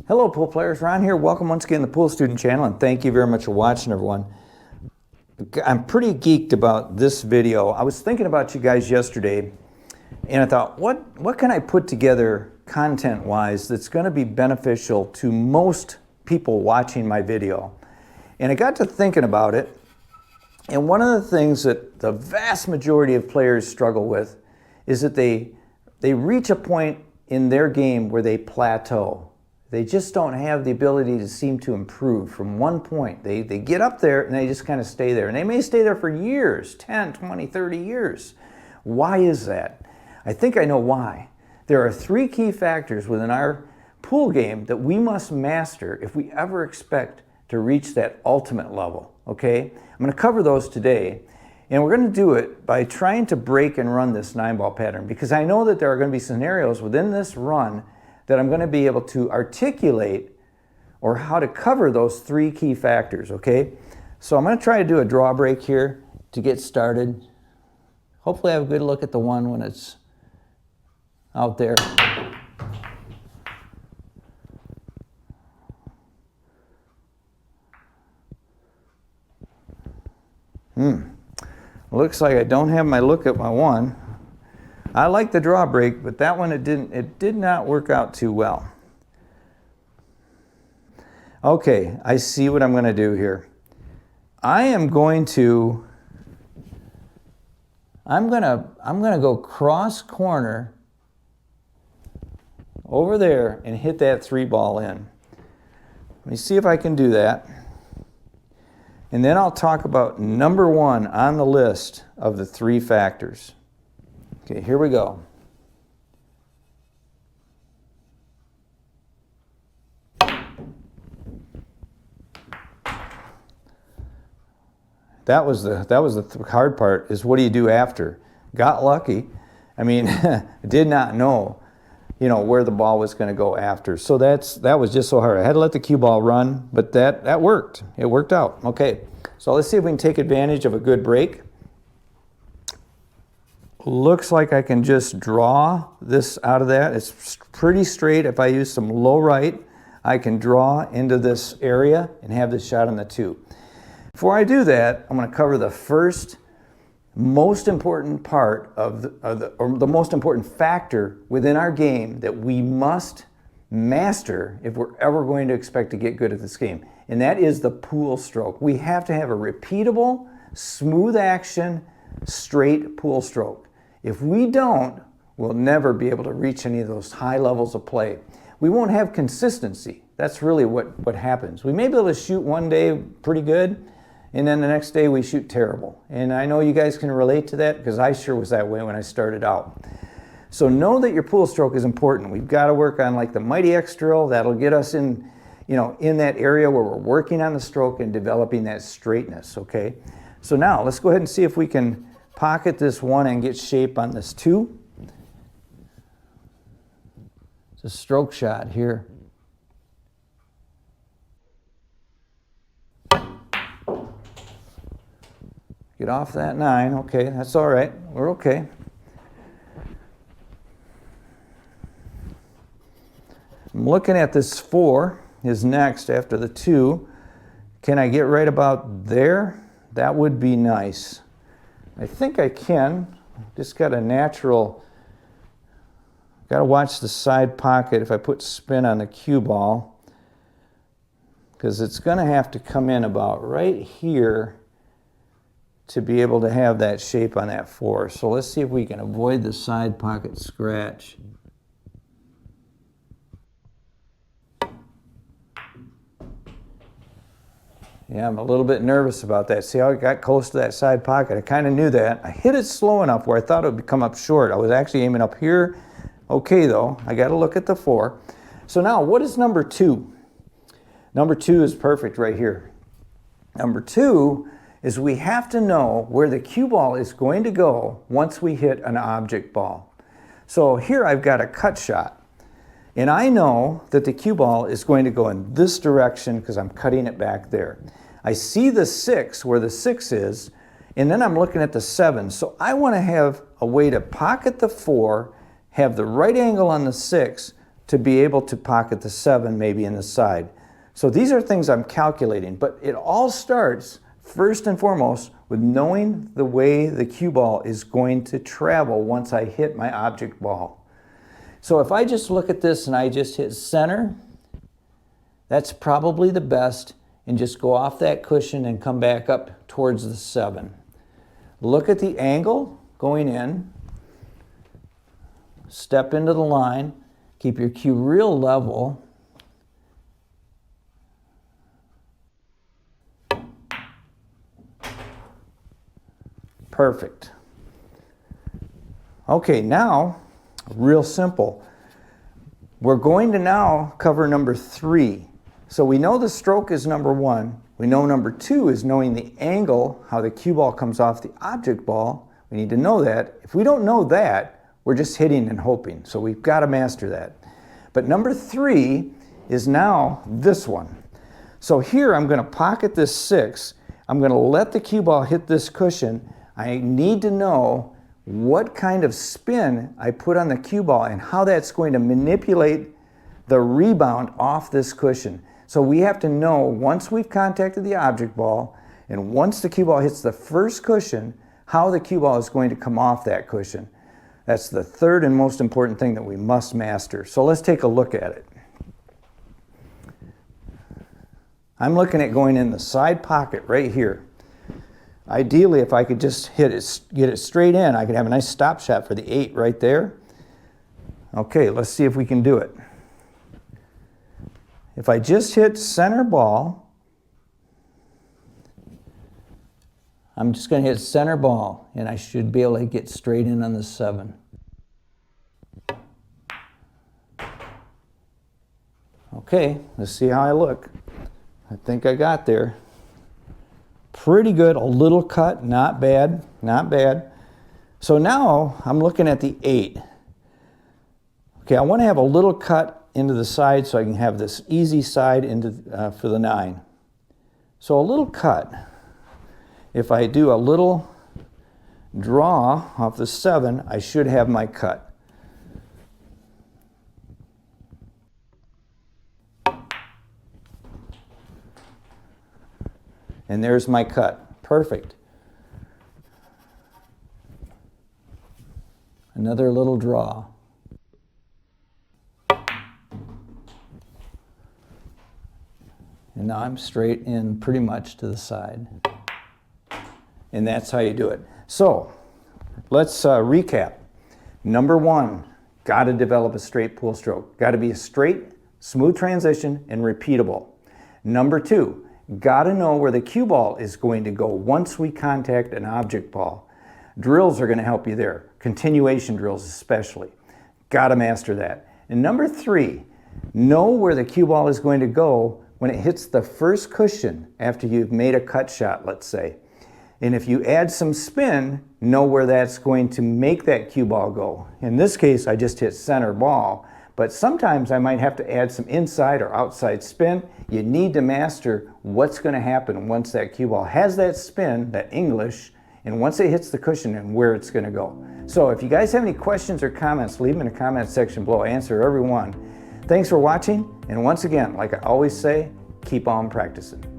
Hello pool players, Ron here. Welcome once again to the Pool Student channel, and thank you very much for watching, everyone. I'm pretty geeked about this video. I was thinking about you guys yesterday, and I thought, what can I put together content-wise that's going to be beneficial to most people watching my video? And I got to thinking about it, and one of the things that the vast majority of players struggle with is that they reach a point in their game where they plateau. They just don't have the ability to seem to improve from one point. They get up there and they just kind of stay there. And they may stay there for years, 10, 20, 30 years. Why is that? I think I know why. There are three key factors within our pool game that we must master if we ever expect to reach that ultimate level, okay? I'm going to cover those today. And we're going to do it by trying to break and run this 9-ball pattern, because I know that there are going to be scenarios within this run that I'm going to be able to articulate or how to cover those three key factors, okay? So I'm going to try to do a draw break here to get started. Hopefully I have a good look at the one when it's out there. Looks like I don't have my look at my one. I like the draw break, but that one it did not work out too well. Okay, I see what I'm going to do here. I'm going to go cross corner over there and hit that 3-ball in. Let me see if I can do that. And then I'll talk about number one on the list of the three factors. Okay, here we go. That was the hard part, is what do you do after? Got lucky. I mean, did not know, where the ball was going to go after. So that was just so hard. I had to let the cue ball run, but that worked. It worked out. Okay, so let's see if we can take advantage of a good break. Looks like I can just draw this out of that. It's pretty straight. If I use some low right, I can draw into this area and have this shot on the 2. Before I do that, I'm going to cover the first most important part or the most important factor within our game that we must master if we're ever going to expect to get good at this game. And that is the pool stroke. We have to have a repeatable, smooth action, straight pool stroke. If we don't, we'll never be able to reach any of those high levels of play. We won't have consistency. That's really what happens. We may be able to shoot one day pretty good, and then the next day we shoot terrible. And I know you guys can relate to that, because I sure was that way when I started out. So know that your pool stroke is important. We've got to work on like the Mighty X drill. That'll get us in, in that area where we're working on the stroke and developing that straightness, okay? So now let's go ahead and see if we can pocket this 1 and get shape on this 2. It's a stroke shot here. Get off that 9. Okay, that's all right. We're okay. I'm looking at this 4 is next after the 2. Can I get right about there? That would be nice. I think I can. Just got a natural, got to watch the side pocket if I put spin on the cue ball, because it's going to have to come in about right here to be able to have that shape on that 4. So let's see if we can avoid the side pocket scratch. Yeah, I'm a little bit nervous about that. See how I got close to that side pocket? I kind of knew that. I hit it slow enough where I thought it would come up short. I was actually aiming up here. Okay, though, I got to look at the 4. So now, what is number 2? Number 2 is perfect right here. Number 2 is we have to know where the cue ball is going to go once we hit an object ball. So here I've got a cut shot. And I know that the cue ball is going to go in this direction because I'm cutting it back there. I see the 6 where the 6 is, and then I'm looking at the 7. So I want to have a way to pocket the 4, have the right angle on the 6, to be able to pocket the 7 maybe in the side. So these are things I'm calculating, but it all starts first and foremost with knowing the way the cue ball is going to travel once I hit my object ball. So if I just look at this and I just hit center, that's probably the best, and just go off that cushion and come back up towards the 7. Look at the angle going in, step into the line, keep your cue real level. Perfect. Okay, now, real simple. We're going to now cover number 3. So we know the stroke is number 1. We know number 2 is knowing the angle, how the cue ball comes off the object ball. We need to know that. If we don't know that, we're just hitting and hoping. So we've got to master that. But number 3 is now this one. So here I'm going to pocket this 6. I'm going to let the cue ball hit this cushion. I need to know what kind of spin I put on the cue ball and how that's going to manipulate the rebound off this cushion. So we have to know, once we've contacted the object ball and once the cue ball hits the first cushion, how the cue ball is going to come off that cushion. That's the third and most important thing that we must master. So let's take a look at it. I'm looking at going in the side pocket right here. Ideally, if I could just get it straight in, I could have a nice stop shot for the 8 right there. Okay, let's see if we can do it. If I just hit center ball, I'm just going to hit center ball, and I should be able to get straight in on the 7. Okay, let's see how I look. I think I got there. Pretty good, a little cut, not bad, not bad. So now I'm looking at the 8. Okay, I want to have a little cut into the side so I can have this easy side into for the 9. So a little cut. If I do a little draw off the 7, I should have my cut. And there's my cut. Perfect. Another little draw. And now I'm straight in pretty much to the side. And that's how you do it. So let's recap. Number 1, got to develop a straight pull stroke. Got to be a straight, smooth transition and repeatable. Number 2, got to know where the cue ball is going to go once we contact an object ball. Drills are going to help you there. Continuation drills especially. Got to master that. And number 3, know where the cue ball is going to go when it hits the first cushion after you've made a cut shot, let's say. And if you add some spin, know where that's going to make that cue ball go. In this case, I just hit center ball, but sometimes I might have to add some inside or outside spin. You need to master what's going to happen once that cue ball has that spin, that English, and once it hits the cushion and where it's going to go. So if you guys have any questions or comments, leave them in the comment section below. I answer every one. Thanks for watching, and once again, like I always say, keep on practicing.